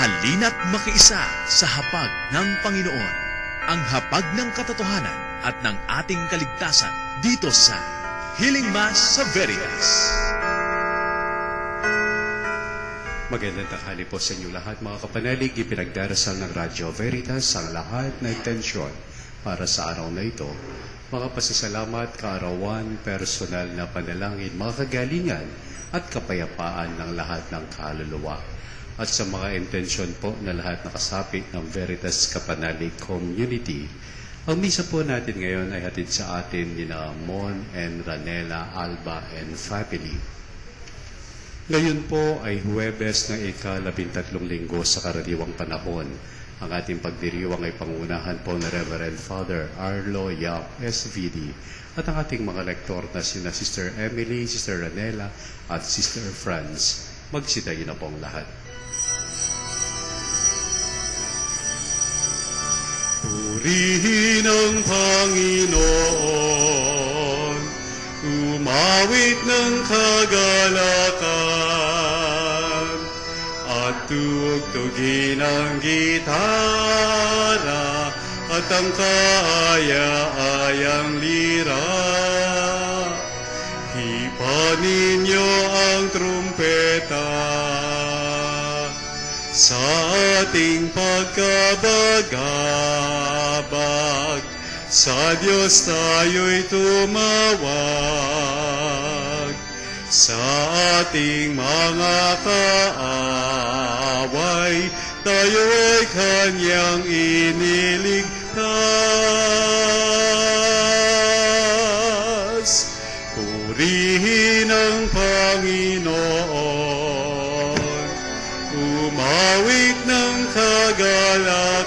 Halina't makiisa sa hapag ng Panginoon, ang hapag ng katotohanan at ng ating kaligtasan dito sa Healing Mass sa Veritas. Magandang tanghali po sa inyo lahat mga kapanalig. Ipinagdarasal ng Radyo Veritas ang lahat na intensyon para sa araw na ito. Mga pasasalamat, kaarawan, personal na panalangin, mga kagalingan at kapayapaan ng lahat ng kaluluwa. At sa mga intensyon po na lahat nakasapit ng Veritas Kapanalig Community, ang misa po natin ngayon ay hatid sa atin ni Mon and Ranela Alba and family. Ngayon po ay Huwebes ng ika-13 linggo sa karaniwang panahon. Ang ating pagdiriwang ay pangunahan po na Reverend Father Arlo Yap SVD at ang ating mga lektor na sina Sister Emily, Sister Ranela at Sister Franz. Magsitayin na po ang lahat. Purihin ang Panginoon, umawit ng kagalakan, at tuugtugin ang gitara, at ang kaaya-ayang lira. Hipan ninyo ang trumpeta, sa ating pagkabagabag, sa Diyos tayo'y tumawag. Sa ating mga kaaway, tayo'y Kanyang iniligtas. Purihin ang Panginoon, umawit ng kagalakan,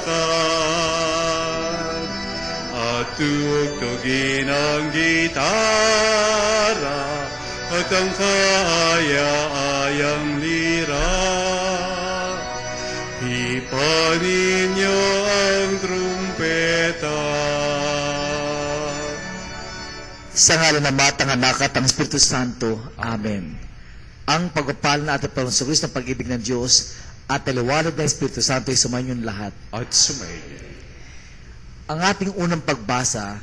at tuugtugin ang gitara, at ang kaaya-ayang lira. Hipan ninyo ang trumpeta. Sa ngalan ng Batang Anak at ng Espiritu Santo. Amen. Ang pagpapala na ating Panginoon Kristo ng pag-ibig ng Diyos at liwanag ng Espiritu Santo ay sumayon lahat. At sumayin. Ang ating unang pagbasa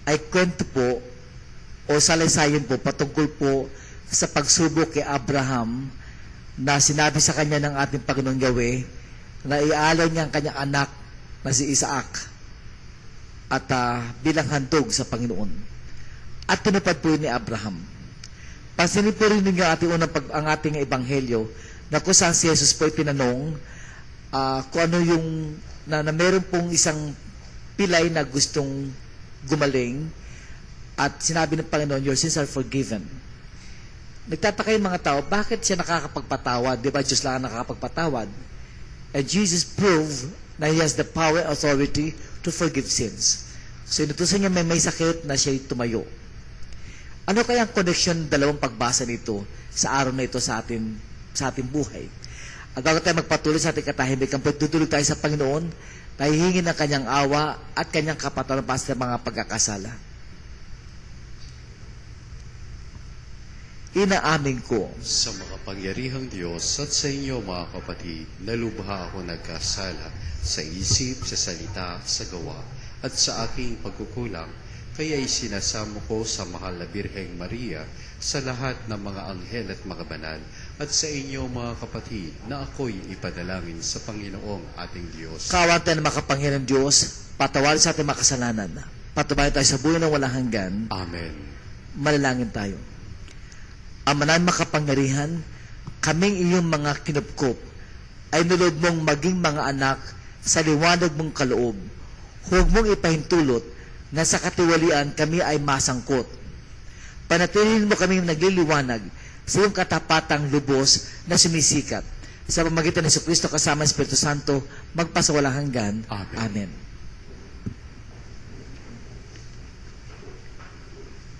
ay kwento po o salaysayan po patungkol po sa pagsubok kay Abraham na sinabi sa kanya ng ating Panginoong Yahweh na ialay niya ang kanyang anak na si Isaac at bilang handog sa Panginoon. At tinupad po yun ni Abraham. Pansinin po rin ninyo ang ating ebanghelyo na kung saan si Jesus po ay tinanong kung ano yung na meron pong isang pilay na gustong gumaling at sinabi ng Panginoon, your sins are forgiven. Nagtataka yung mga tao, bakit siya nakakapagpatawad? Di ba Diyos lang ang nakakapagpatawad? And Jesus proved na He has the power and authority to forgive sins. So inutusan niya may sakit na siya'y tumayo. Ano kaya ang connection ng dalawang pagbasa nito sa araw na ito sa ating buhay? At bago tayo magpatuloy sa ating katahimikan, tutulog tayo sa Panginoon na hihingi ng kanyang awa at kanyang kapatawaran para sa mga pagkakasala. Inaamin ko sa makapangyarihang Diyos at sa inyo mga kapatid, nalubha ako nagkasala sa isip, sa salita, sa gawa, at sa aking pagkukulang. Kaya isinasamo ko sa mahal na Birheng Maria, sa lahat ng mga anghel at mga banal, at sa inyo mga kapatid, na ako'y ipadalangin sa Panginoong ating Diyos. Kawan tayo ng makapangyarihan Diyos, patawarin sa ating makasalanan. Patubayan tayo sa buhay ng walang hanggan. Amen. Manalangin tayo. Amanan makapangyarihan, kaming iyong mga kinupkop ay nulod mong maging mga anak sa liwanag mong kaloob. Huwag mong ipahintulot na sa katiwalian kami ay masangkot. Panatilihin mo kaming nagliliwanag sa iyong katapatang lubos na sumisikat. Sa pamamagitan ni Jesucristo kasama ng Espiritu Santo, magpasawalang hanggan. Amen. Amen.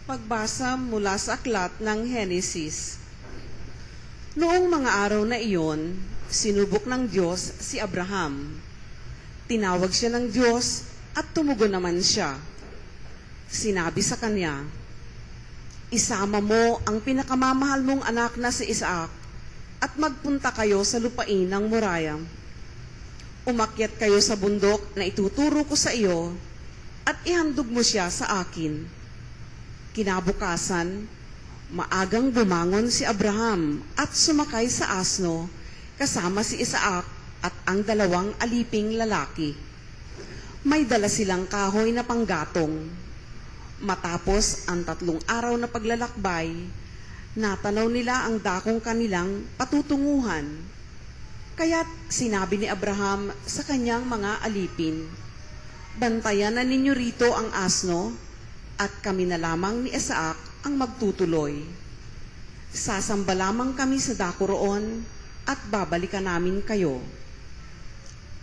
Pagbasa mula sa aklat ng Henesis. Noong mga araw na iyon, sinubok ng Diyos si Abraham. Tinawag siya ng Diyos at tumugon naman siya. Sinabi sa kanya, isama mo ang pinakamamahal mong anak na si Isaac at magpunta kayo sa lupain ng Moriah. Umakyat kayo sa bundok na ituturo ko sa iyo at ihandog mo siya sa akin. Kinabukasan, maagang bumangon si Abraham at sumakay sa asno kasama si Isaac at ang 2 aliping lalaki. May dala silang kahoy na panggatong. Matapos ang 3 araw na paglalakbay, natanaw nila ang dakong kanilang patutunguhan. Kaya't sinabi ni Abraham sa kanyang mga alipin, "Bantayan na ninyo rito ang asno at kami na lamang ni Isaac ang magtutuloy. Sasamba lamang kami sa dako roon at babalikan namin kayo."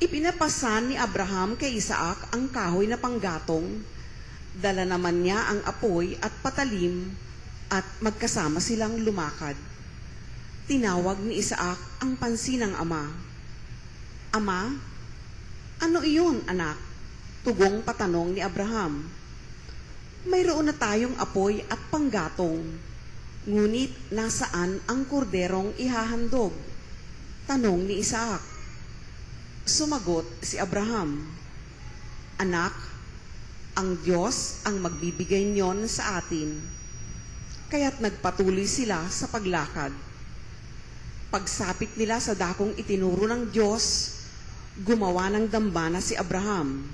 Ipinapasan ni Abraham kay Isaac ang kahoy na panggatong, dala naman niya ang apoy at patalim at magkasama silang lumakad. Tinawag ni Isaac ang pansin ng ama. "Ama, ano iyon, anak?" Tugong patanong ni Abraham. "Mayroon na tayong apoy at panggatong, ngunit nasaan ang korderong ihahandog?" Tanong ni Isaac. Sumagot si Abraham, "Anak, ang Diyos ang magbibigay niyon sa atin." Kaya't nagpatuloy sila sa paglakad. Pagsapit nila sa dakong itinuro ng Diyos, gumawa ng dambana si Abraham.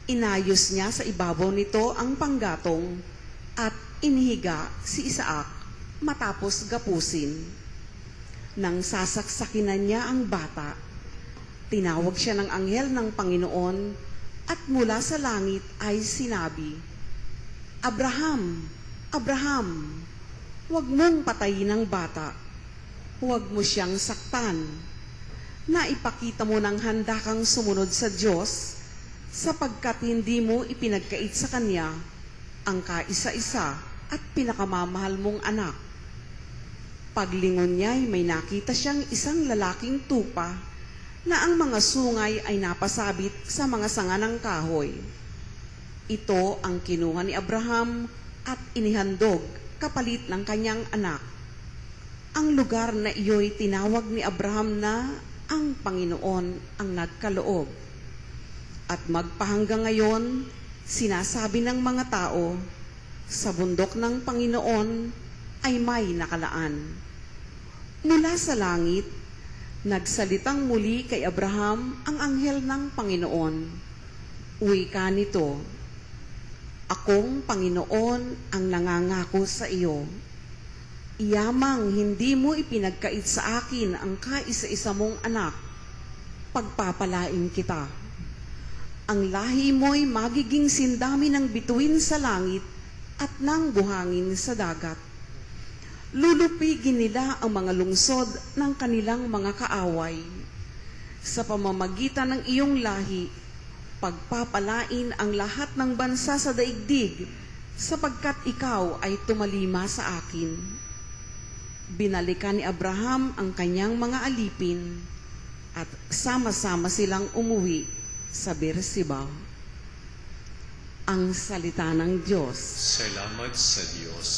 Inayos niya sa ibabaw nito ang panggatong at inihiga si Isaac matapos gapusin. Nang sasaksakin na niya ang bata, tinawag siya ng anghel ng Panginoon at mula sa langit ay sinabi, "Abraham, Abraham, huwag mong patayin ang bata. Huwag mo siyang saktan. Naipakita mo ng handa kang sumunod sa Diyos sapagkat hindi mo ipinagkait sa Kanya ang kaisa-isa at pinakamamahal mong anak." Paglingon niya ay may nakita siyang isang lalaking tupa na ang mga sungay ay napasabit sa mga sanga ng kahoy. Ito ang kinuha ni Abraham at inihandog kapalit ng kanyang anak. Ang lugar na iyo'y tinawag ni Abraham na ang Panginoon ang nagkaloob. At magpahanggang ngayon, sinasabi ng mga tao, sa bundok ng Panginoon ay may nakalaan. Mula sa langit, nagsalitang muli kay Abraham ang anghel ng Panginoon. Wika nito, "Akong Panginoon ang nangangako sa iyo. Iyamang hindi mo ipinagkait sa akin ang kaisa-isa mong anak, pagpapalain kita. Ang lahi mo'y magiging sindami ng bituin sa langit at ng buhangin sa dagat. Lulupigin nila ang mga lungsod ng kanilang mga kaaway. Sa pamamagitan ng iyong lahi, pagpapalain ang lahat ng bansa sa daigdig, sapagkat ikaw ay tumalima sa akin." Binalikan ni Abraham ang kanyang mga alipin at sama-sama silang umuwi sa Beersheba. Ang salita ng Diyos. Salamat sa Diyos.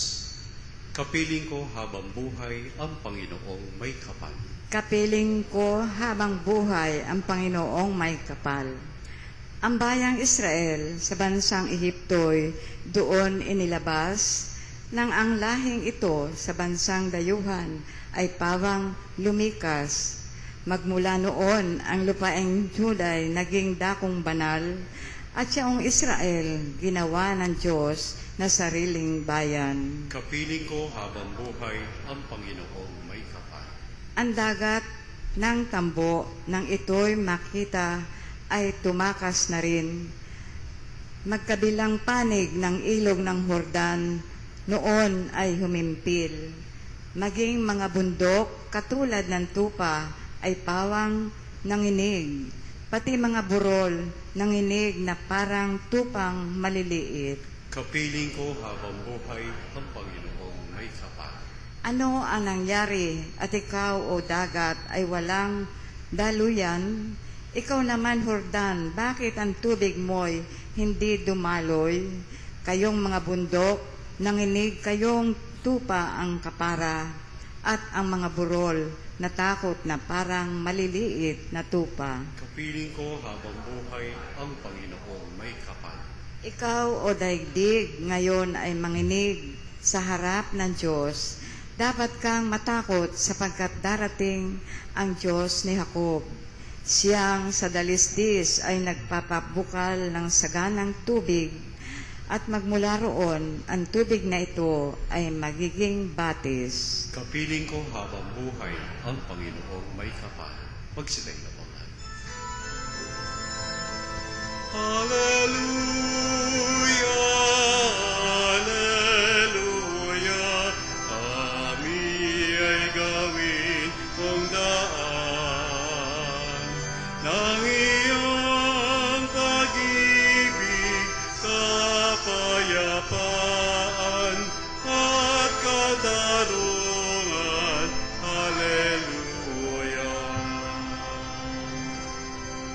Kapiling ko habang buhay ang Panginoong may kapal. Kapiling ko habang buhay ang Panginoong may kapal. Ang bayang Israel sa bansang Ehipto'y doon inilabas, nang ang lahing ito sa bansang dayuhan ay pawang lumikas. Magmula noon, ang lupaing Juday naging dakong banal at siyang Israel ginawa ng Diyos na sariling bayan. Kapiling ko habang buhay ang Panginoong may kapal. Ang dagat ng tambo nang ito'y makita ay tumakas na rin. Magkabilang panig ng ilog ng Hordan noon ay humimpil. Maging mga bundok katulad ng tupa ay pawang nanginig. Pati mga burol nanginig na parang tupang maliliit. Kapiling ko habang buhay ang Panginoong may kapal. Ano ang nangyari at ikaw o dagat ay walang daluyan? Ikaw naman Hordan, bakit ang tubig mo'y hindi dumaloy? Kayong mga bundok, nanginig kayong tupa ang kapara. at ang mga burol na takot na parang maliliit na tupa. Kapiling ko habang buhay ang Panginoong may kapal. Ikaw, o daigdig, ngayon ay manginig sa harap ng Diyos. Dapat kang matakot sapagkat darating ang Diyos ni Jacob. Siyang sa dalisdis ay nagpapabukal ng saganang tubig at magmula roon ang tubig na ito ay magiging batis. Kapiling ko habang buhay ang Panginoong may kapal. Magsilay na po natin. Hallelujah! Hallelujah! Kami ay gawin kong daan ng iyong pag-ibig, kapayapaan at katarungan. Hallelujah!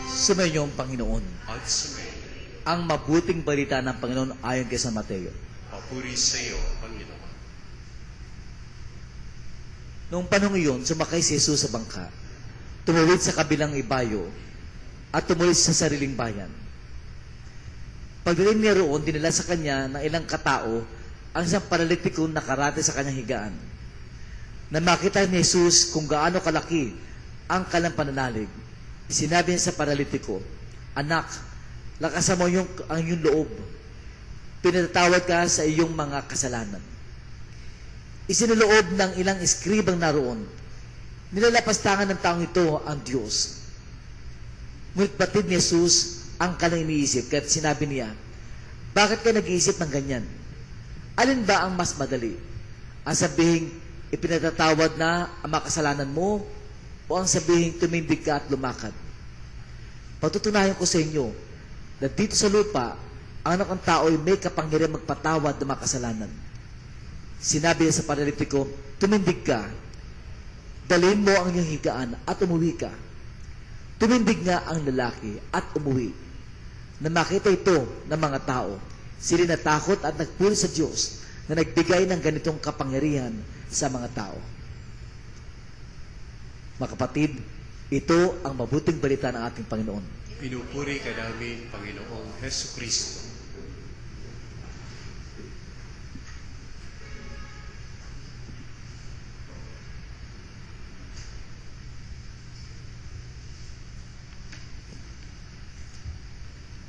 Sumainyo ang Panginoon. At sumayin, Ang mabuting balita ng Panginoon ayon kay San Mateo. papuri sa iyo, Panginoon. Noong panahon iyon, sumakay si Jesus sa bangka, tumuwid sa kabilang ibayo, at tumuwid sa sariling bayan. Pagdating niya roon, dinala sa kanya ng ilang katao ang isang paralitiko na nakarate sa kanyang higaan. Na makita ni Jesus kung gaano kalaki ang kanyang pananalig, sinabi niya sa paralitiko, "Anak, lakasan mo ang iyong loob. Pinatatawad ka sa iyong mga kasalanan." Isinuloob ng ilang eskribang naroon. Nilalapastangan ng taong ito ang Diyos. Ngunit batid ni Jesus ang kanyang iniisip, kaya sinabi niya, "Bakit ka nag-iisip ng ganyan? Alin ba ang mas madali? Ang sabihing ipinatatawad na ang mga kasalanan mo, o ang sabihing tumindig ka at lumakad? Patutunayan ko sa inyo na dito sa lupa, ang anak ng tao ay may kapangyarihan magpatawad ng mga kasalanan." Sinabi niya sa paralitiko, "Tumindig ka, dalhin mo ang iyong higaan at umuwi ka." Tumindig nga ang lalaki at umuwi. Na makita ito ng mga tao, sila natakot at nagpuri sa Diyos na nagbigay ng ganitong kapangyarihan sa mga tao. Mga kapatid, ito ang mabuting balita ng ating Panginoon. Pinupuri ka namin, Panginoong Hesus Kristo.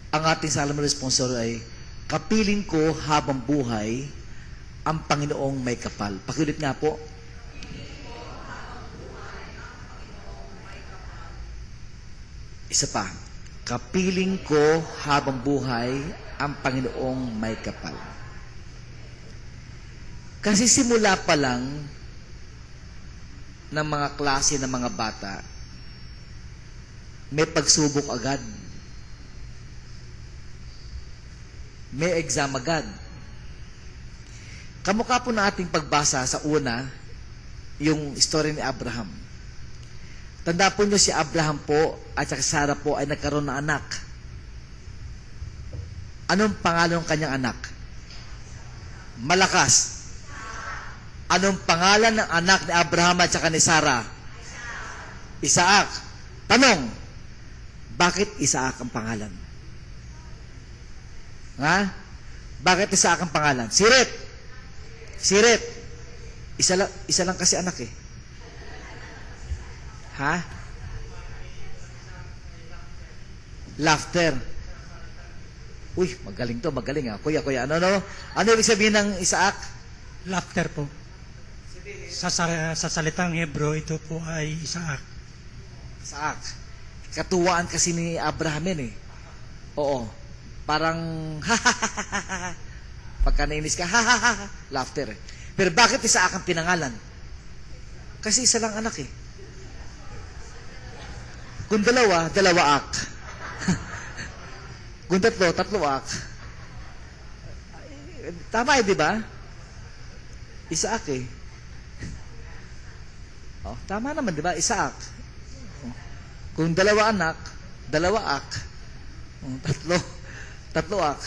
Ang ating salam responsor ay, "Kapiling ko habang buhay ang Panginoong may kapal." Pakiulit nga po. Isa pa. "Kapiling ko habang buhay ang Panginoong may kapal." Kasi simula pa lang ng mga klase ng mga bata, may pagsubok agad. May exam agad. Kamukha po na ating pagbasa sa una, yung story ni Abraham. Tanda po nyo si Abraham po at si Sarah po ay nagkaroon ng anak. Anong pangalan ng kanyang anak? Malakas. Anong pangalan ng anak ni Abraham at saka ni Sarah? Isaac. Tanong, bakit Isaac ang pangalan? Ha? Bakit Isaac ang pangalan? Sirit. Sirit. Isa lang kasi anak eh. Ha? Laughter. Uy, magaling to, magaling ah. Kuya, ano ibig sabihin ng Isaac? Laughter po. Sa salitang Hebro, ito po ay Isaac. Isaac. Katuwaan kasi ni Abraham yan eh. Oo. Parang, pagka nainis ka, laughter eh. Pero bakit Isaac ang pinangalan? Kasi isa lang anak eh. Kung dalawa ak. Kung tatlo ak. Tama eh, di ba? Isaac eh. Oh, tama naman, di ba? Isaac. Kung dalawa anak, dalawa ak. Tatlo ak.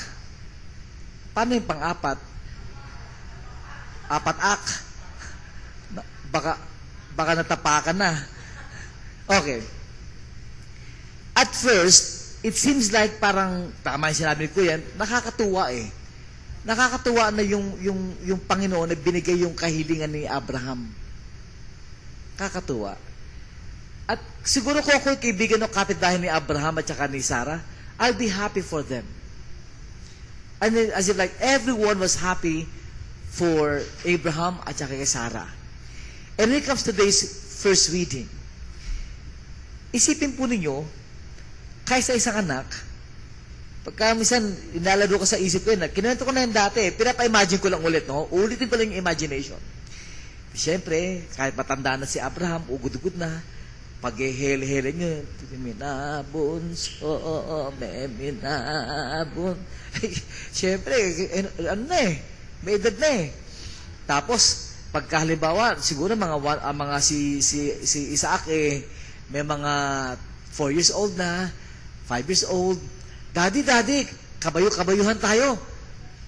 Paano yung pang-apat? Apat ak. baka natapakan na. Okay. At first, it seems like parang, tama yung sinabi ko yan, nakakatuwa eh. Nakakatuwa na yung Panginoon na binigay yung kahilingan ni Abraham. Kakatuwa. At siguro kung ako'y kaibigan ng kapitbahay ni Abraham at saka ni Sarah, I'll be happy for them. And then, as if like everyone was happy for Abraham at saka kay Sarah. And when it comes to today's first reading, isipin po ninyo, kaysa isang anak, pagka minsan inalado ko sa isip ko yun, kinuwento ko na yun dati, pinapa-imagine ko lang ulit, no? Ulitin ko lang yung imagination. Siyempre, kahit matanda na si Abraham, ugod-ugod na, pag-ehele-hele nyo, minabon, minabon. Siyempre, ano na eh, may edad na eh. Tapos, pagkahalimbawa, siguro mga si Isaac eh, may mga 4 years old na, 5 years old. Daddy, kabayo-kabayuhan tayo.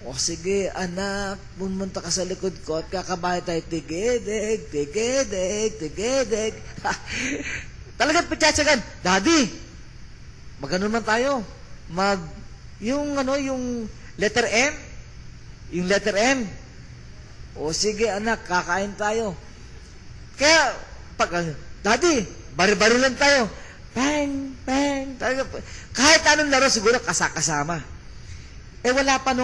O sige, anak, pumunta ka sa likod ko at kakabahay tayo, tigedeg. Talagang pitsatsagan, Daddy, magano man tayo. Yung letter M. Yung letter M. O sige, anak, kakain tayo. Kaya, Daddy, bari-bari lang tayo. Bang. Kahit anong laro, siguro kasama. Wala pa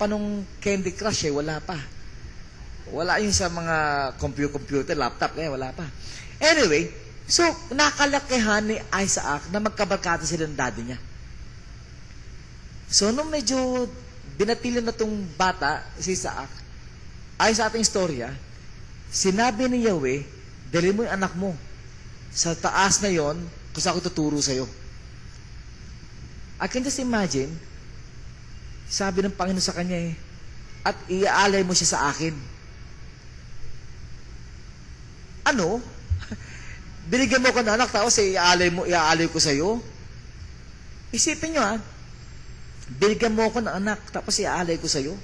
nung Candy Crush wala pa. Wala yung sa mga computer, laptop, wala pa. Anyway, so, nakalakihan ni Isaac na magkabarkada sila ng daddy niya. So, nung medyo binatilan na tong bata, si Isaac, ayon sa ating istorya, sinabi ni Yahweh, dali mo yung anak mo sa taas na yon, kasi ako tuturo sa'yo. I can just imagine, sabi ng Panginoon sa kanya at iaalay mo siya sa akin. Ano? Binigyan mo ko na anak, tapos iaalay ko sa'yo? Isipin nyo binigyan mo ko na anak, tapos iaalay ko sa'yo?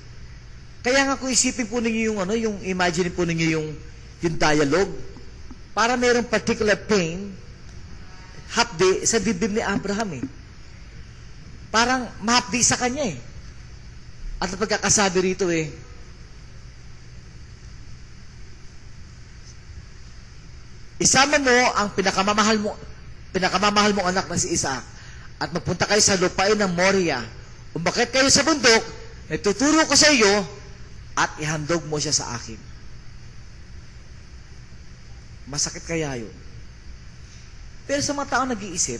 Kaya nga kung isipin po ninyo yung imagine po ninyo yung dialogue, para mayroong particular pain, hapdi sa dibdib ni Abraham Parang mahapdi sa kanya At ang pagkakasabi rito isama mo ang pinakamamahal mo anak na si Isaac at magpunta kayo sa lupain ng Moria. Umakyat kayo sa bundok, natuturo ko sa iyo at ihandog mo siya sa akin. Masakit kaya yun. Pero sa mga taong nag-iisip,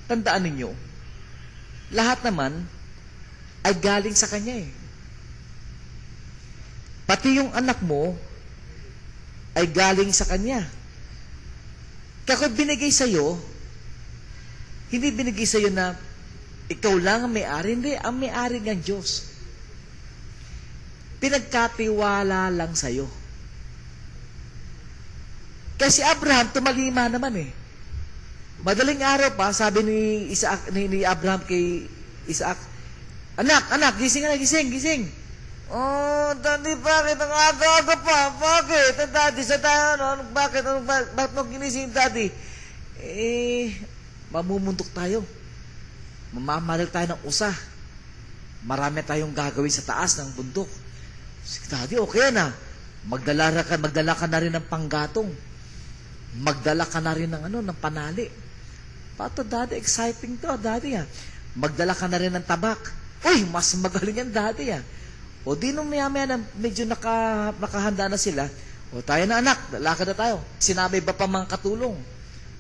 tandaan ninyo, lahat naman ay galing sa kanya Pati yung anak mo ay galing sa kanya. Kaya kung binigay sa'yo, hindi binigay sa'yo na ikaw lang ang may-ari. Hindi, ang may-ari ng Diyos. Pinagkatiwala lang sa'yo. Kasi Abraham, tumalima naman Madaling araw pa, sabi ni Abraham kay Isaac, Anak, gising. Oh, Daddy, bakit? Ang aga-aga pa. Bakit? Daddy, bakit mo ginising, Daddy? Mamumuntok tayo. Mamamaril tayo ng usa. Marami tayong gagawin sa taas ng bundok. Daddy, okay na. Magdala ka na rin ng panggatong. Magdala ka na rin ng panali. Pato, Daddy, exciting to, Daddy Magdala ka na rin ng tabak. Uy, mas magaling yan, Daddy O di nung maya-maya na medyo nakahanda na sila, o tayo na anak, lalakad na tayo. Sinabi ba pa mga katulong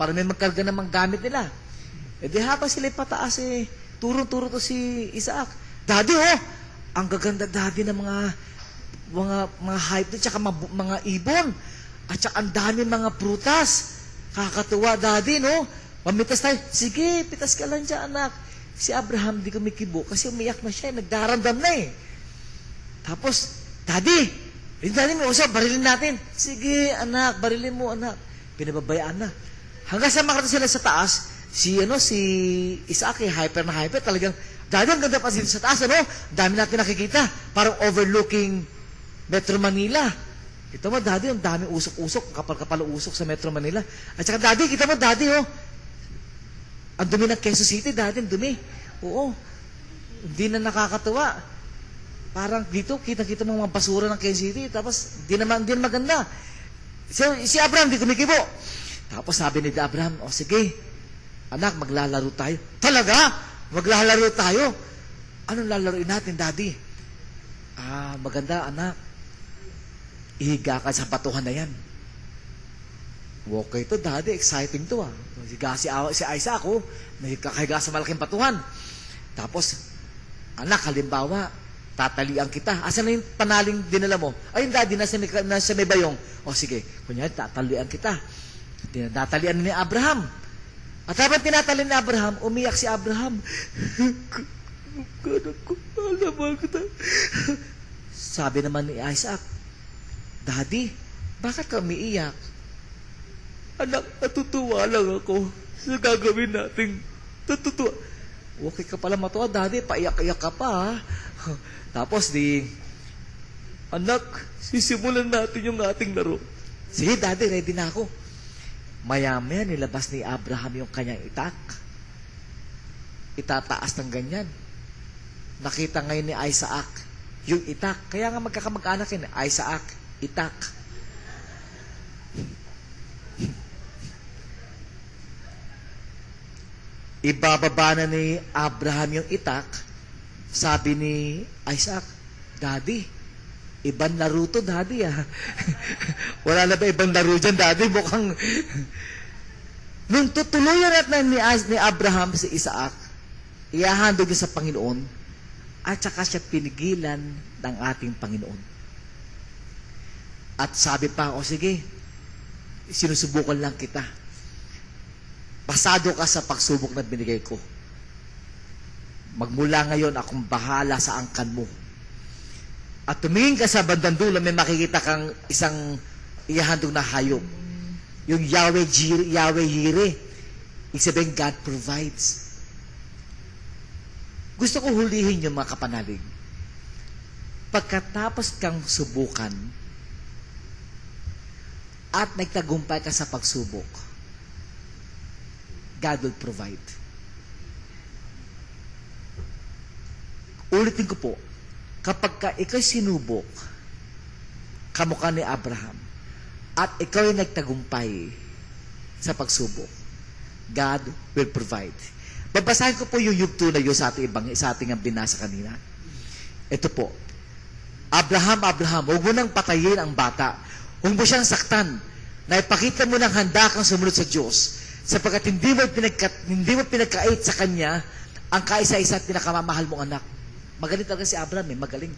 para may magkarga ng mga gamit nila? Di habang sila pataas turong-turo to si Isaac. Daddy ang gaganda, Daddy, ng mga hype doon, tsaka mga ibon. At saka ang dami mga prutas. Kakatuwa, Daddy, no? Mamitas tayo. Sige, pitas ka lang dyan, anak. Si Abraham di kumikibo kasi umiyak na siya. Nagdaramdam na Tapos, Daddy, may usap, barilin natin. Sige, anak, barilin mo, anak. Pinababayaan na. Hanggang sa makarating sila sa taas, si Isaac, hyper na hyper. Talagang, Daddy, ang ganda pa sila sa taas, Dami natin nakikita. Parang overlooking Metro Manila. Kita mo, Daddy, ang dami usok-usok, kapal-kapal usok sa Metro Manila. At saka, Daddy, kita mo, Daddy, oh. Ang dumi ng Quezon City, Daddy, ang dumi. Oo. Hindi na nakakatuwa. Parang dito, kita-kita mo mga basura ng Quezon City, tapos, hindi na maganda. Si Abraham, di kumikibo. Tapos sabi ni Abraham, o sige, anak, maglalaro tayo. Talaga? Maglalaro tayo? Anong lalaroin natin, Daddy? Maganda, anak. Ihiga ka sa batuhan na yan. Okay to, Daddy. Exciting to, Higa si Isaac, nagkakahiga sa malaking batuhan. Tapos, anak, halimbawa, tatalian kita. Asan na yung panaling dinala mo? Ayun, Daddy, nasa may bayong. O sige, kunyari, tatalian kita. Tinatalian ni Abraham. At habang tinatalian ni Abraham, umiyak si Abraham. Sabi naman ni Isaac, Daddy, bakit ka umiiyak? Anak, natutuwa lang ako sa gagawin natin. Natutuwa. Okay ka pala matuwa, Daddy. Paiyak-iyak ka pa, Tapos anak, sisimulan natin yung ating laro. Sige, Daddy, ready na ako. Maya-maya nilabas ni Abraham yung kanyang itak. Itataas ng ganyan. Nakita ngayon ni Isaac yung itak. Kaya nga magkakamag-anak yun, Isaac, itak. Ibababa na ni Abraham yung itak. Sabi ni Isaac, Daddy, ibang laro to, Daddy, Wala na ba ibang laro dyan, Daddy? Mukhang... Nung tutuluyan natin ni Abraham si Isaac, iahandog niya sa Panginoon, at saka siya pinigilan ng ating Panginoon. At sabi pa, o sige, sinusubukan lang kita. Pasado ka sa pagsubok na binigay ko. Magmula ngayon, akong bahala sa angkan mo. At tumingin ka sa bandang dulo, may makikita kang isang ihahandog na hayop. Yung Yahweh Jireh. Ibig sabihin, God provides. Gusto ko hulihin yung mga kapanalig. Pagkatapos kang subukan at nagtagumpay ka sa pagsubok, God will provide. Ulitin ko po, kapag ka ikaw sinubok, kamukha ni Abraham, at ikaw ay nagtagumpay sa pagsubok, God will provide. Babasahin ko po yung yugto na yun sa ating binasa kanina. Ito po, Abraham, huwag mo nang patayin ang bata. Huwag mo siyang saktan. Na ipakita mo ng handa kang sumunod sa Diyos. Sapagkat hindi mo pinagkait sa Kanya ang kaisa-isa at pinakamamahal mong anak. Magaling talaga si Abraham, magaling.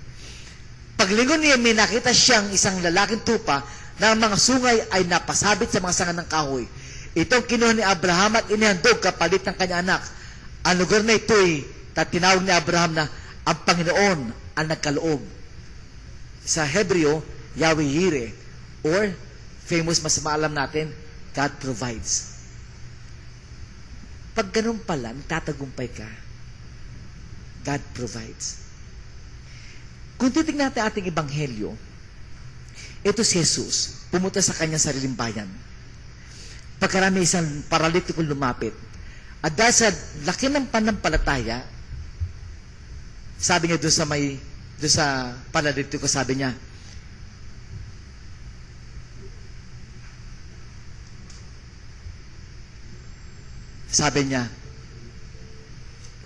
Paglingon niya, may nakita siyang isang lalaking tupa na ang mga sungay ay napasabit sa mga sanga ng kahoy. Itong kinuha ni Abraham at inihandog kapalit ng kanyang anak. Ang lugar na ito'y tinawag ni Abraham na ang Panginoon ang nagkaloob. Sa Hebreo, Yahweh Jireh, or famous, mas maalam natin, God provides. Pag ganun pala, tatagumpay ka, God provides. Kung titignan natin ating ebanghelyo, ito si Jesus, pumunta sa kanyang sariling bayan. Pagkarami isang paralitikong lumapit, at dahil sa laki ng panampalataya, sabi niya doon sa paralitiko, sabi niya,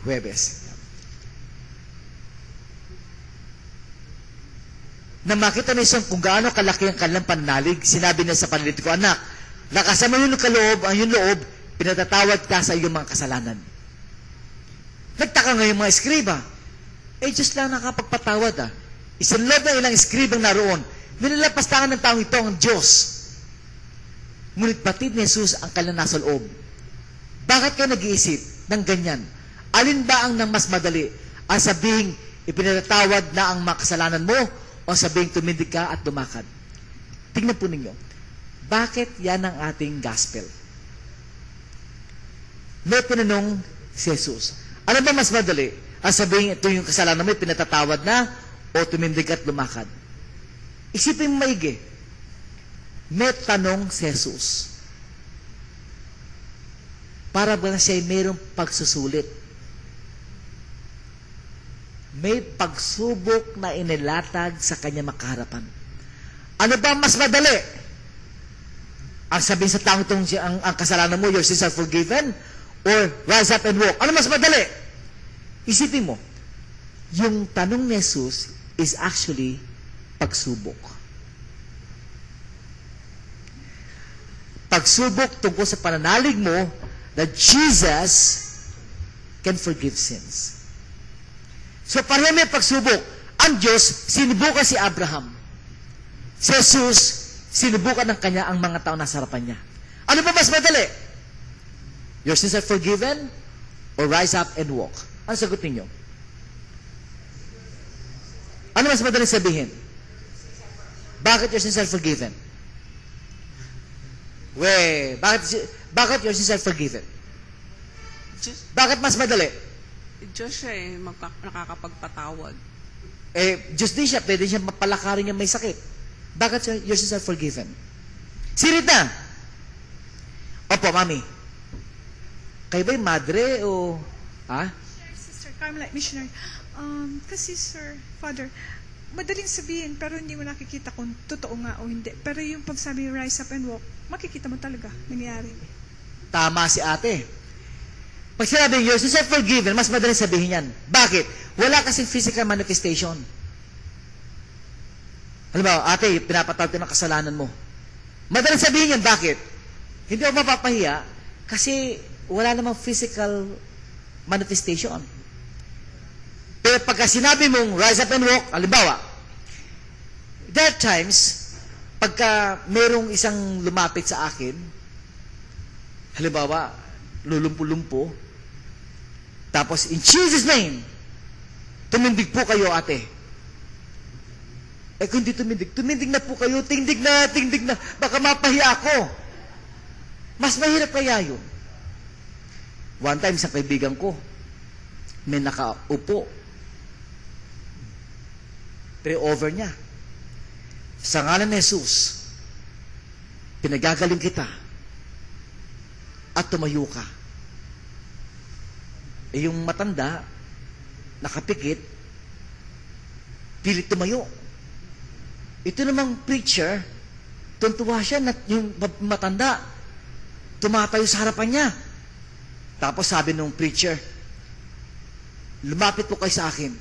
Huwebes, na makita na isang kung gaano kalaki ang kanilang pananalig, sinabi niya sa paralitiko, anak, lakasan mo yung loob, pinatatawad ka sa iyong mga kasalanan. Nagtaka nga yung mga eskriba. Diyos lang nakapagpatawad. Isang loob ng ilang eskribang naroon, nilalapastangan ng taong ito ang Diyos. Ngunit batid ni Jesus ang kanilang nasa loob. Bakit kayo nag-iisip ng ganyan? Alin ba ang nang mas madali? Ang sabihing ipinatatawad na ang mga kasalanan mo o sabihing tumindig ka at lumakad? Tingnan po ninyo. Bakit yan ang ating gospel? May tinanong si Jesus, ano ba mas madali? Ang sabihing ito yung kasalanan mo, pinatatawad na o tumindig at lumakad? Isipin mo maigi. may tanong si Jesus. Para ba siya mayroong pagsusulit? May pagsubok na inilatag sa kanya makaharapan. Ano ba mas madali? Ang sabihin sa taong itong ang kasalanan mo, your sins are forgiven, or rise up and walk. Ano mas madali? Isipin mo, yung tanong ni Jesus is actually pagsubok. Pagsubok tungkol sa pananalig mo that Jesus can forgive sins. So pareho may pagsubok. Ang Diyos, sinubukan si Abraham. Si Jesus, sinubukan ng kanya ang mga tao na sa harapan niya. Ano ba mas madali? Your sins are forgiven or rise up and walk? Ano sagot ninyo? Ano mas madali sabihin? Bakit your sins are forgiven? Bakit your sins are forgiven? Bakit mas madali? Diyos siya nakakapagpatawad. Diyos din siya, pwede siya mapalakarin niya may sakit. Bakit your sins are forgiven? Si Rita. Opo, mami. Kayo ba'y madre o... Ha? Sister Carmelite Missionary. Kasi Sir, Father, madaling sabihin pero hindi mo nakikita kung totoo nga o hindi. Pero yung pagsabi rise up and walk, makikita mo talaga nangyayari. Tama si ate. Pag sinabi your sins are forgiven, mas madaling sabihin yan. Bakit? Wala kasing physical manifestation. Halimbawa, ate, pinapatawad ka ng kasalanan mo. Madaling sabihin yan. Bakit? Hindi ako mapapahiya kasi wala namang physical manifestation. Pero pagka sinabi mong rise up and walk, halimbawa, there are times, pagka merong isang lumapit sa akin, halimbawa, lulumpo-lumpo, tapos, in Jesus' name, tumindig po kayo, ate. Kung hindi tumindig na po kayo, tingdig na, baka mapahiya ako. Mas mahirap kaya yun. One time, sa kaibigan ko, may nakaupo. Pray over niya. Sa ngalan ni Jesus, pinagagaling kita at tumayo ka. Yung matanda, nakapikit, pilit tumayo. Ito namang preacher, tuntuwa siya na yung matanda, tumatayo sa harapan niya. Tapos sabi nung preacher, lumapit po kayo sa akin.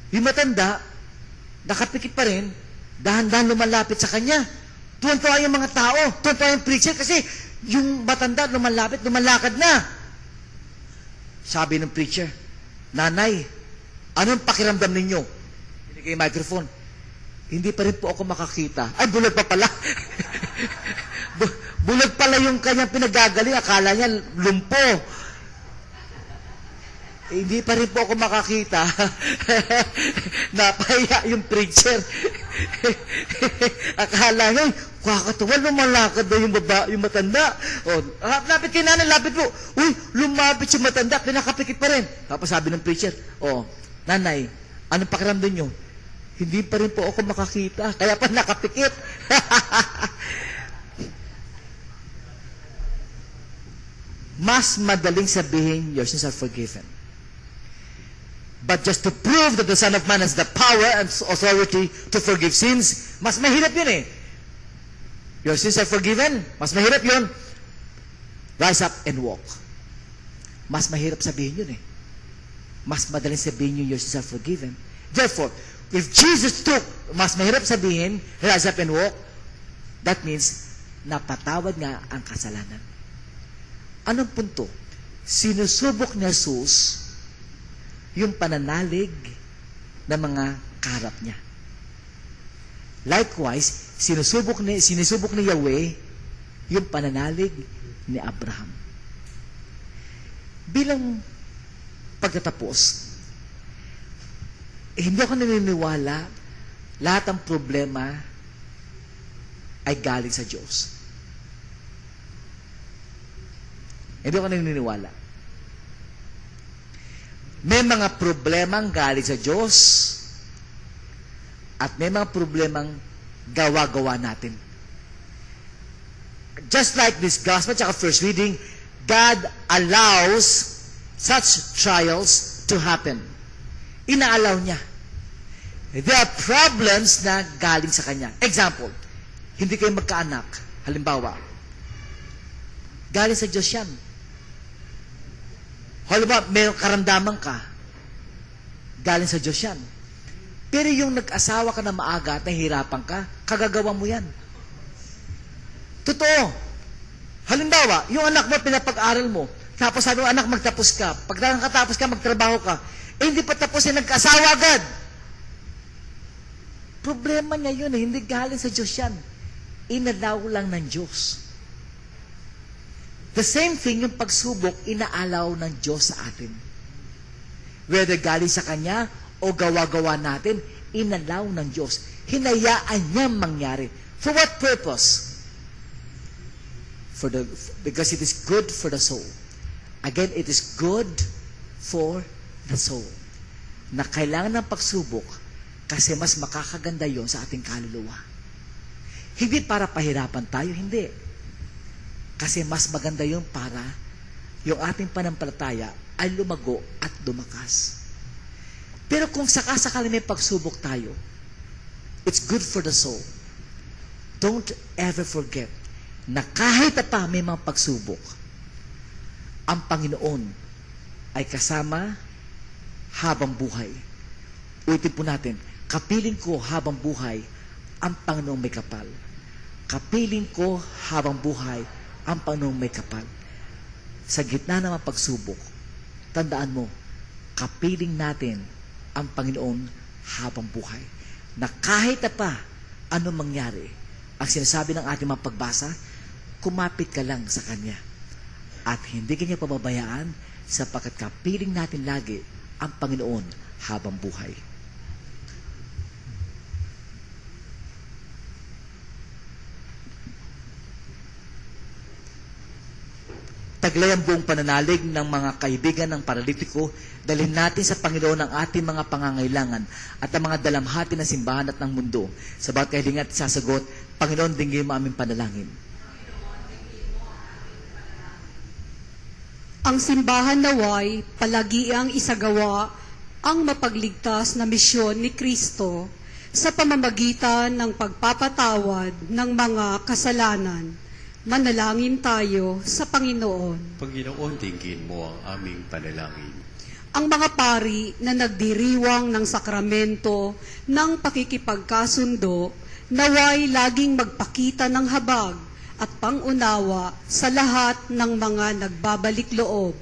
Yung matanda, nakapikit pa rin, dahan-dahan lumalapit sa kanya. Tuwan-tuwa yung mga tao, tuwan-tuwa yung preacher kasi yung matanda lumalapit, lumalakad na. Sabi ng preacher, Nanay, anong pakiramdam ninyo? Binigay yung microphone. Hindi pa rin po ako makakita. Ay, bulag pa pala. Bulag pala yung kanyang pinagagaling. Akala niya lumpo. Hindi pa rin po ako makakita. Napahiya yung preacher. Akala niya, kakatuwa, lumalakad na yung matanda. O, lapit kay nanay, lapit po. Uy, lumapit yung matanda, pinakapikit pa rin. Tapos sabi ng preacher, nanay, anong pakiramdam nyo? Hindi pa rin po ako makakita, kaya pa nakapikit. Mas madaling sabihin, your sins are forgiven. But just to prove that the Son of Man has the power and authority to forgive sins, mas mahirap yun eh. Your sins are forgiven, mas mahirap yun. Rise up and walk. Mas mahirap sabihin yun eh. Mas madaling sabihin yun, your sins are forgiven. Therefore, if Jesus took, mas mahirap sabihin, rise up and walk, that means, napatawad nga ang kasalanan. Anong punto? Sinusubok ni Jesus yung pananalig ng mga kaharap niya. Likewise, sinusubok ni Yahweh yung pananalig ni Abraham. Bilang pagkatapos, hindi ako naniniwala lahat ng problema ay galing sa Diyos. Hindi ako naniniwala. May mga problemang galing sa Diyos at may mga problemang gawa-gawa natin. just like this gospel, tsaka first reading, God allows such trials to happen. Inaalaw niya. There are problems na galing sa Kanya. Example, hindi kayo magkaanak. Halimbawa, galing sa Diyos yan. Halimbawa, may karamdaman ka. Galing sa Diyos yan. Pero yung nag-asawa ka na maaga at nahihirapan ka, kagagawa mo yan. Totoo. Halimbawa, yung anak mo, pinapag-aral mo, tapos sabi mo, anak, magtapos ka. Pag nakatapos ka, magtrabaho ka. Eh, hindi pa tapos yan, nag-asawa agad. Problema niya yun, hindi galing sa Diyos yan. Inalaw lang ng Diyos. The same thing, yung pagsubok, inaalaw ng Diyos sa atin. Whether galing sa Kanya o gawa-gawa natin, inalaw ng Diyos. Hinayaan niya mangyari. For what purpose? Because it is good for the soul. Again, it is good for the soul. Na kailangan ng pagsubok kasi mas makakaganda yon sa ating kaluluwa. Hindi para pahirapan tayo, hindi. Kasi mas maganda yon para yung ating panampalataya ay lumago at lumakas. Pero kung sakasakali may pagsubok tayo, it's good for the soul. Don't ever forget na kahit pa may mga pagsubok, ang Panginoon ay kasama habang buhay. Ulitin po natin, kapiling ko habang buhay ang Panginoong may kapal. Kapiling ko habang buhay ang Panginoong may kapal. Sa gitna ng mga pagsubok, tandaan mo, kapiling natin ang Panginoon habang buhay. Na kahit na pa ano mangyari, ang sinasabi ng ating mga pagbasa, kumapit ka lang sa Kanya. At hindi kanya pababayaan sapagkat kapiling natin lagi ang Panginoon habang buhay. Taglay ang buong pananalig ng mga kaibigan ng paralitiko, dalhin natin sa Panginoon ang ating mga pangangailangan at ang mga dalamhati ng simbahan at ng mundo. Sa bawat kahilingan at sasagot, Panginoon, dinggin mo aming panalangin. Ang simbahan naway palagi ang isagawa ang mapagligtas na misyon ni Kristo sa pamamagitan ng pagpapatawad ng mga kasalanan. Manalangin tayo sa Panginoon. Panginoon, dinggin mo ang aming panalangin. Ang mga pari na nagdiriwang ng sakramento ng pakikipagkasundo naway laging magpakita ng habag at pangunawa sa lahat ng mga nagbabalik loob.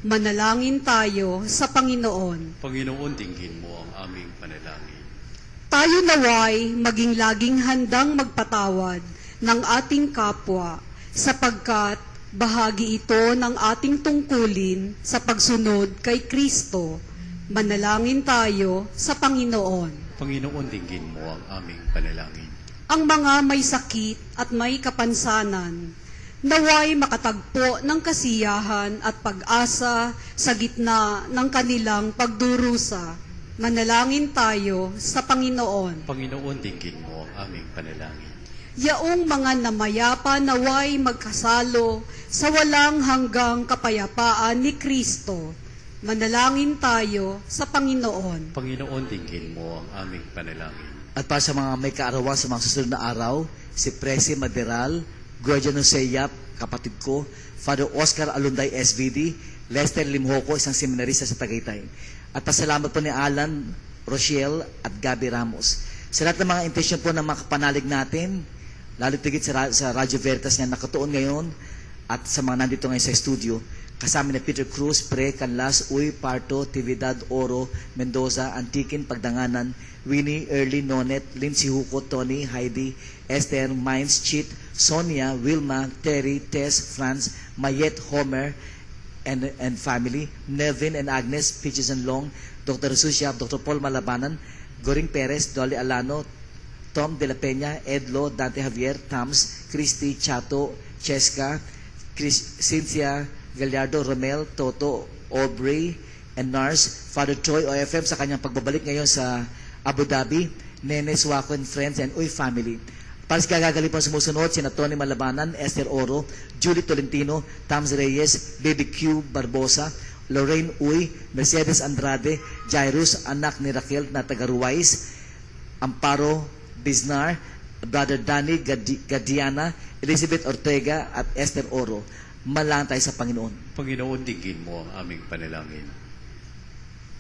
Manalangin tayo sa Panginoon. Panginoon, dinggin mo ang aming panalangin. Tayo naway maging laging handang magpatawad ng ating kapwa sapagkat bahagi ito ng ating tungkulin sa pagsunod kay Kristo. Manalangin tayo sa Panginoon. Panginoon, dinggin mo ang aming panalangin. Ang mga may sakit at may kapansanan, naway makatagpo ng kasiyahan at pag-asa sa gitna ng kanilang pagdurusa. Manalangin tayo sa Panginoon. Panginoon, dinggin mo ang aming panalangin. Yaong mga namayapa naway magkasalo sa walang hanggang kapayapaan ni Kristo. Manalangin tayo sa Panginoon. Panginoon, dinggin mo ang aming panalangin. At para sa mga may kaarawan sa mga susunod na araw, si Presi Maderal, Guardian Oseyap, kapatid ko, Father Oscar Alunday SVD, Lester Limhoco, isang seminarista sa Tagaytay. At pasalamat po ni Alan, Rochelle at Gabi Ramos. Sa lahat ng mga intensyon po ng mga kapanalig natin, lalo tigit sa Radyo Veritas na nakatuon ngayon at sa mga nandito ngayon sa studio, kasama ni Peter Cruz, Pre, Canlas, Uy, Parto, Tividad, Oro, Mendoza, Antikin, Pagdanganan, Winnie, Early, Nonet, Lindsay Huco, Tony, Heidi, Esther, Mines, Chit, Sonia, Wilma, Terry, Tess, Franz, Mayet, Homer, and family, Nevin and Agnes, Peaches and Long, Dr. Susyap, Dr. Paul Malabanan, Goring Perez, Dolly Alano, Tom De La Peña, Edlo, Dante Javier, Tams, Christy, Chato, Cheska, Cynthia, Gallardo, Romel, Toto, Aubrey, and Nars, Father Troy OFM sa kanyang pagbabalik ngayon sa Abu Dhabi, Nene, Suwaco and Friends, and Uy family. Para sa kagagali po sumusunod, sina Tony Malabanan, Esther Oro, Julie Tolentino, Tams Reyes, Baby Q Barbosa, Lorraine Uy, Mercedes Andrade, Jairus, anak ni Raquel na taga Ruwais, Amparo Biznar, Brother Danny Gadiana, Elizabeth Ortega, at Esther Oro. Malaan tayo sa Panginoon. Panginoon, digin mo ang aming panalangin.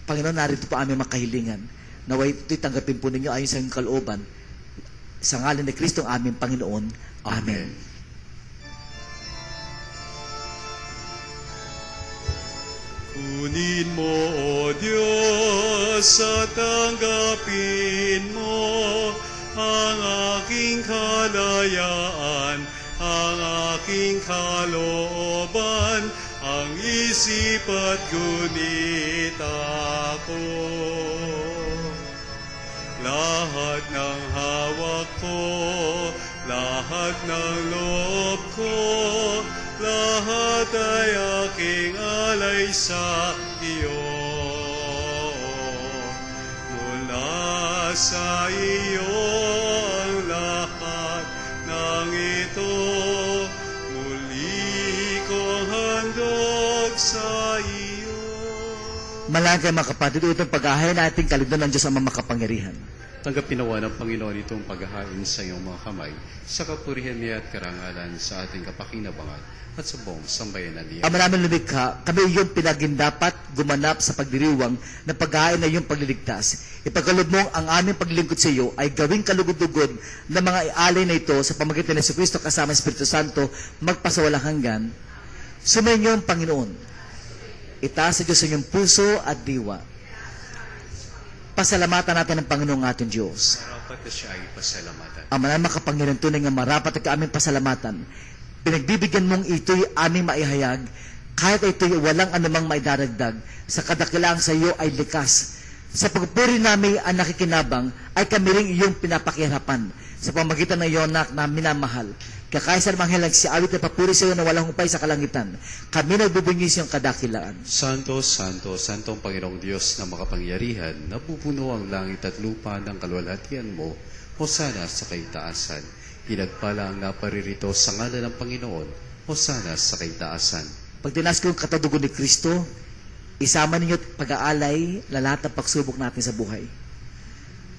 Panginoon, narito po aming makahilingan. Naway ito'y tanggapin po ninyo ayon sa inyong kalooban. Sa ngalan ni Kristo ang aming Panginoon. Amen. Kunin mo, O Diyos, at tanggapin mo ang aking kalayaan, ang aking kalooban, ang isip at gunit ako. Lahat ng hawak ko, lahat ng loob ko, lahat ay aking alay sa iyo. Mula sa iyo ang lahat ng ito, muli kong handog sa iyo. Malagay mga kapatid, itong pag-ahay natin kalugdan ng Diyos ang makapangyarihan. Tanggapin nawa ng Panginoon itong paghahain sa iyong mga kamay, sa kapurihan niya at karangalan sa ating kapakinabangan at sa buong sambayanan niya. Ama namin lumikha, kami iyong pinagindapat gumanap sa pagdiriwang ng paghahain na iyong pagliligtas. Ipagkaloob mo ang aming paglilingkod sa iyo ay gawing kalugod-lugod ng mga ialay na ito sa pamagitan ng Jesucristo kasama Espiritu Santo magpasawalang hanggan. Sumayin niyo ang Panginoon. Itaas sa Diyos ang iyong puso at diwa. Pasalamatan natin ang Panginoong ating Diyos. Marapat na siya ay pasalamatan. Ama na makapangyarihan tunay nga marapat ang aming pasalamatan. Pinagbibigyan mong ito'y aming maihayag, kahit ito'y walang anumang maidaragdag, sa kadakilaang sa iyo ay likas. Sa pagpuri namin ang nakikinabang, ay kami rin iyong pinapakiharapan sa pamagitan ng iyong anak na minamahal. Kaya kahit sa manghilang si awit na papuri sa iyo na walang hupay sa kalangitan, kami nagbubunyi sa iyong kadakilaan. Santo, Santo, Santong Panginoong Diyos na makapangyarihan, napupuno ang langit at lupa ng kalwalhatian mo, hosana sa kaitaasan. Pinagpala ang naparirito sa ngalan ng Panginoon, hosana sa kaitaasan. Pag tinas ko yung katadugo ni Kristo, isama ninyo at pag-aalay na lahat ng pagsubok natin sa buhay.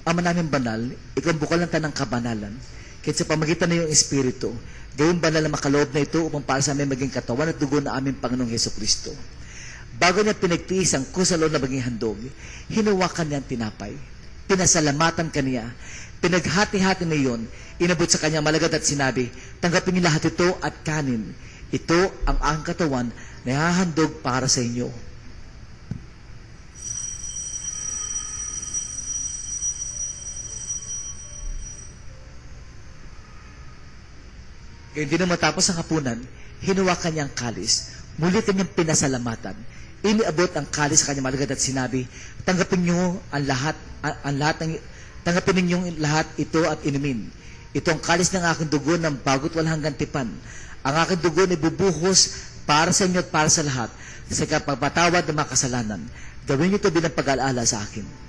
Ama namin banal, ikaw ang bukal ng tanang kabanalan. Kahit sa pamagitan ng iyong Espiritu, gawin banal na makaloob na ito upang para sa amin maging katawan at dugo na aming Panginoong Heso Kristo. Bago niya pinagtiis ang kusalo na maging handog, hinawakan niya ang tinapay. Pinasalamatan kaniya. Pinaghati-hati na iyon, inabot sa kanyang malagad at sinabi, tanggapin niyo lahat ito at kanin. Ito ang aking katawan na hahandog para sa inyo. Kaya hindi na matapos ang hapunan, hinawakan niya ang kalis. Muli kanyang pinasalamatan. Iniabot ang kalis sa kanyang malagad at sinabi, tanggapin niyo tanggapin ninyong lahat ito at inumin. Ito ang kalis ng aking dugo ng bago't walang hanggang tipan. Ang aking dugo na bubuhos para sa inyo at para sa lahat sa kapagpatawad ng mga kasalanan. Gawin niyo ito bilang pag-aalala sa akin.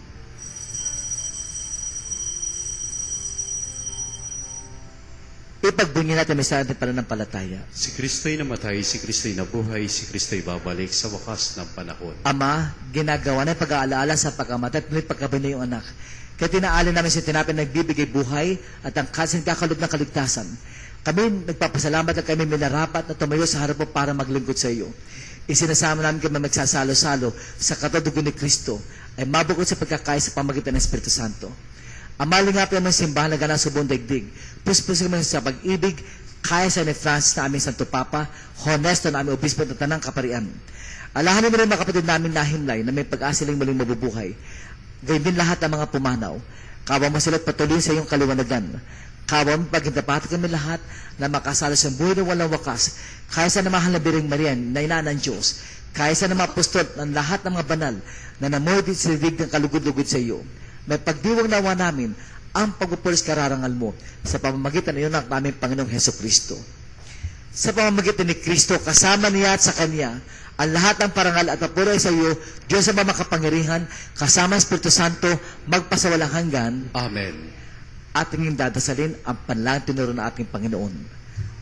Ipagbunyi natin may sa ating pananampalataya. Si Kristo'y namatay, si Kristo'y nabuhay, si Kristo'y babalik sa wakas ng panahon. Ama, ginagawa na yung pag-aalala sa pagkamatay at ngunit pagkabay na yung anak. Kaya tinaalin namin si tinapin nagbibigay buhay at ang kasing kakalob ng kaligtasan. Kami nagpapasalamat at kami minarapat na tumayo sa harap mo para maglingkod sa iyo. Isinasama namin kami magsasalo-salo sa katadugo ni Kristo ay mabukod sa pagkakaya sa pamagitan ng Espiritu Santo. Amaling nga po naman simbahan na ganang subong daigdig. Puspus kami sa pag-ibig, kaya sa ni Francis na aming Santo Papa, honesto na aming obispo ng tanang kaparian. Alahanin mo rin mga kapatid namin na himlay na may pag-asiling muling mabubuhay. Gawin din lahat ng mga pumanaw. Kawa mo sila at patuloy sa iyong kaliwanagan. Kawa mo paghindapat kami lahat na makasalo sa buhay ng walang wakas. Kaya sa namahal na Birheng Maria na ina ng Diyos. Kaya sa mga apostol ng lahat ng mga banal na namuhay sa lidig ng kalugod-lugod sa iyo. May pagdiwang nawa namin ang pagpupulis kararangal mo sa pamamagitan ng iyong naming Panginoong Heso Kristo. Sa pamamagitan ni Kristo, kasama niya at sa Kanya, ang lahat ng parangal at papuri sa iyo, Diyos sa makapangyarihan, kasama ang Espiritu Santo, magpasawalang hanggan. Amen. ating dadasalin ang panalangin tinuro ng ating Panginoon.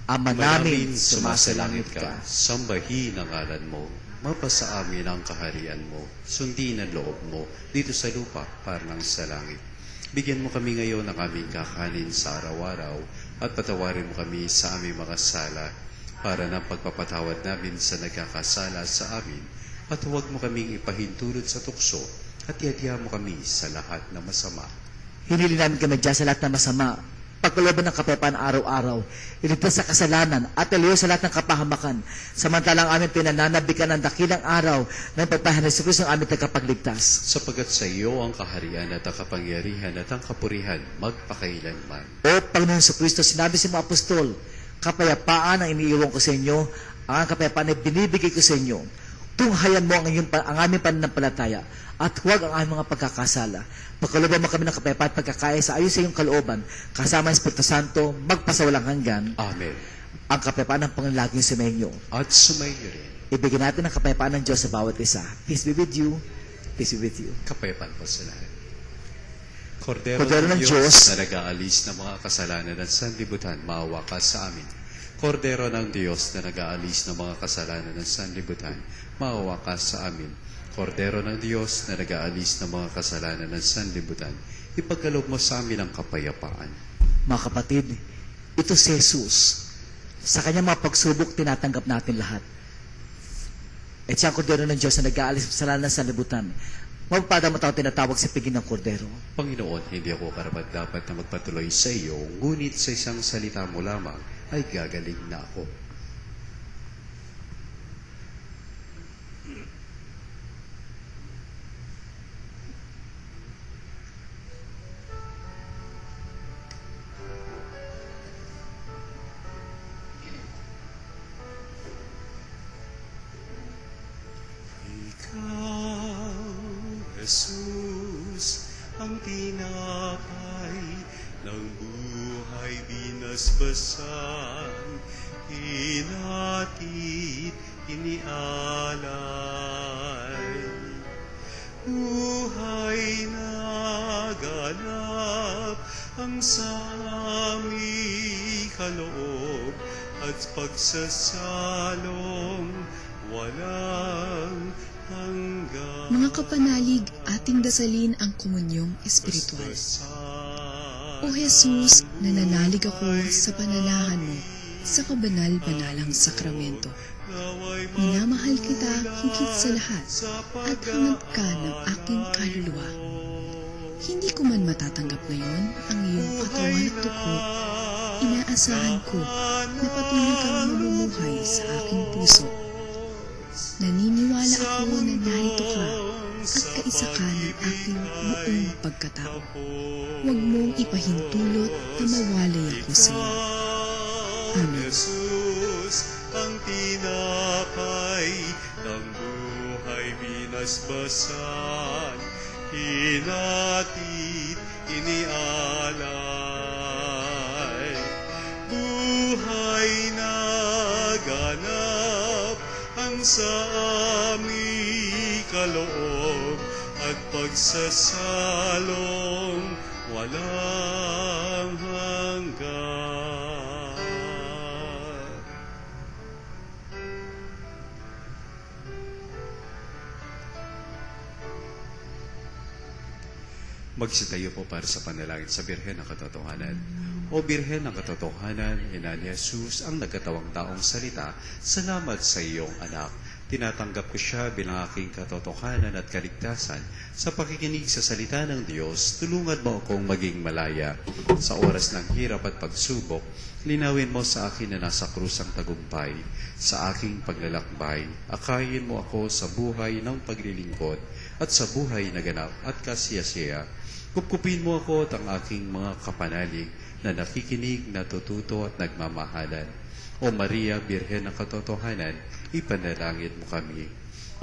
Ama namin, sumasalangit ka, sambahin ang ngalan mo, mapasa amin ang kaharian mo, sundin ang loob mo, dito sa lupa parang sa langit. Bigyan mo kami ngayon ng aming kakanin sa araw-araw, at patawarin mo kami sa aming mga sala, para ng pagpapatawad namin sa nagkakasala sa amin, at huwag mo kaming ipahintulot sa tukso, at iadya mo kami sa lahat na masama. Hinili namin kami dyan sa lahat ng masama, pagkalooban ng kapayapaan araw-araw, iligtas sa kasalanan at ilayo sa lahat ng kapahamakan, samantalang aming pinananabikan ng dakilang araw ng pagpahan ng Kristo ang aming tagapagligtas. Sapagat sa iyo ang kaharian at ang kapangyarihan at ang kapurihan magpakailanman. O Panginoon sa Kristo, sinabi sa mga apostol, kapayapaan ang iniiwan ko sa inyo, ang kapayapaan ay binibigay ko sa inyo. Tunghayan mo ang aming pananampalataya at huwag ang aming mga pagkakasala. Pagkalooban mo kami ng kapayapaan at pagkakaya sa ayon sa iyong kalooban, kasama ang Espiritu Santo, magpasawalang hanggan. Amen. Ang kapayapaan ng Panginoon laging sumainyo. At sumainyo rin. Ibigyan natin ang kapayapaan ng Diyos sa bawat isa. Peace be with you. Peace be with you. Kapayapaan po sa lahat. Kordero ng Kordero ng Diyos Diyos, na nag-aalis ng mga kasalanan at sanlibutan, maawa ka sa amin. Kordero ng Diyos na nag-aalis ng mga kasalanan at sanlibutan, maawa ka sa amin. Kordero ng Diyos na nag-aalis ng mga kasalanan at sanlibutan, ipagkaloob mo sa amin ang kapayapaan. Mga kapatid, ito si Jesus. Sa kanyang mga pagsubok, tinatanggap natin lahat. At siya ang kordero ng Diyos na nag-aalis ng kasalanan sa sanlibutan. Magpada mo tayo tinatawag sa piging ng kordero. Panginoon, hindi ako karapat-dapat na magpatuloy sa iyo, ngunit sa isang salita mo lamang ay gagaling na ako. Jesus, ang tinapay ng buhay binasbasan, hinatid, inialay. Buhay na ganap ang sa aming kaloob at pagsasalong walang hanggan. Mga kapanalig, ating dasalin ang komunyong espiritual. O Jesus, nananalig ako sa pananahan mo sa kabanal-banalang sakramento. Minamahal kita higit sa lahat at hangad ka ng aking kaluluwa. Hindi ko man matatanggap ngayon ang iyong katawan at dugo, inaasahan ko na patuloy kang mamumuhay sa aking puso. Naniniwala ako na narito ka at kaisa ka ng aking buong pagkatao. Huwag mong ipahintulot na mawalay ako sa iyo. Amen. Jesus, ang tinapay ng buhay binasbasan, hinatid, inialay. Buhay na ganap ang sa aming kaloob at pagsasalong walang hanggan. Magsitayo po para sa panalangin sa Birhen ng Katotohanan. O Birhen ng Katotohanan, Ina ni Jesus, ang nagkatawang taong salita, salamat sa iyong anak. Tinatanggap ko siya bilang aking katotohanan at kaligtasan. Sa pakikinig sa salita ng Diyos, tulungan mo akong maging malaya. Sa oras ng hirap at pagsubok, linawin mo sa akin na nasa krus ang tagumpay. Sa aking paglalakbay, akayin mo ako sa buhay ng paglilingkod at sa buhay na ganap at kasiyasiya. Kupkupin mo ako at ang aking mga kapanalig na nakikinig, natututo at nagmamahalan. O Maria, Birhen ng Katotohanan, ipanalangin mo kami.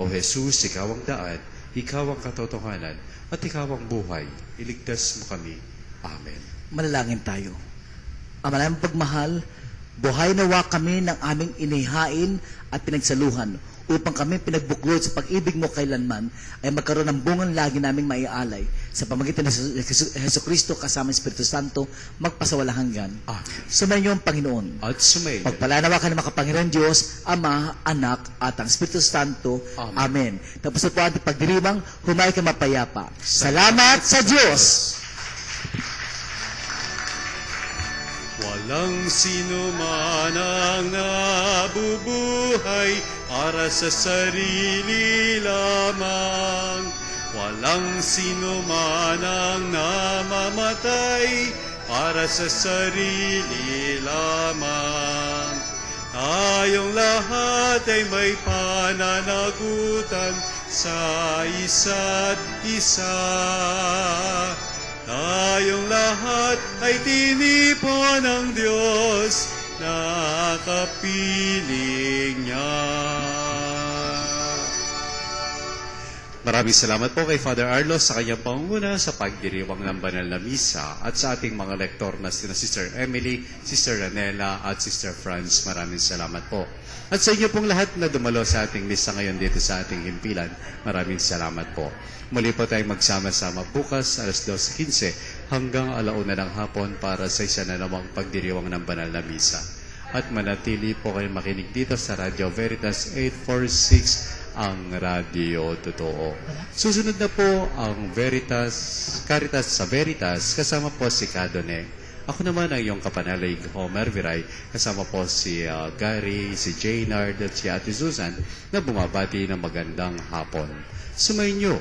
O Jesus, ikaw ang daan, ikaw ang katotohanan, at ikaw ang buhay. Iligtas mo kami. Amen. Manalangin tayo. Ang maraming pagmahal, buhay nawa kami ng aming inihain at pinagsaluhan upang kami pinagbuklod sa pag-ibig mo kailanman ay magkaroon ng bungang lagi naming maialay. sa pamagitan ng Hesus Kristo kasama ng Espiritu Santo, magpasawalang hanggan. Amen. Sumayin niyo ang Panginoon. At sumayin. Pagpalanawa ka ng makapangyarihan Diyos, Ama, Anak, at ang Espiritu Santo. Amen. Amen. Tapos na po ang ating pagdiriwang, humay ka mapayapa. Salamat sa Diyos! Walang sino man ang nabubuhay para sa sarili lamang. Walang sino man ang namamatay para sa sarili lamang. Tayong lahat ay may pananagutan sa isa't isa. Tayong lahat ay tinipon ng Diyos na kapiling niya. Maraming salamat po kay Father Arlo sa kanyang pangunguna sa pagdiriwang ng banal na misa at sa ating mga lektor na sina Sister Emily, Sister Ranela at Sister Franz. Maraming salamat po. At sa inyo pong lahat na dumalo sa ating misa ngayon dito sa ating himpilan, maraming salamat po. Muli po tayong magsama-sama bukas alas 12:15 hanggang 1:00 ng hapon para sa isa na namang pagdiriwang ng banal na misa. At manatili po kayo makinig dito sa Radio Veritas 846, ang Radio Totoo. Susunod na po ang Caritas sa Veritas, kasama po si Kadone. Ako naman ang iyong kapanalig, Homer Viray, kasama po si Gary, si Jaynard at si Ate Susan na bumabati ng magandang hapon. Sumayin niyo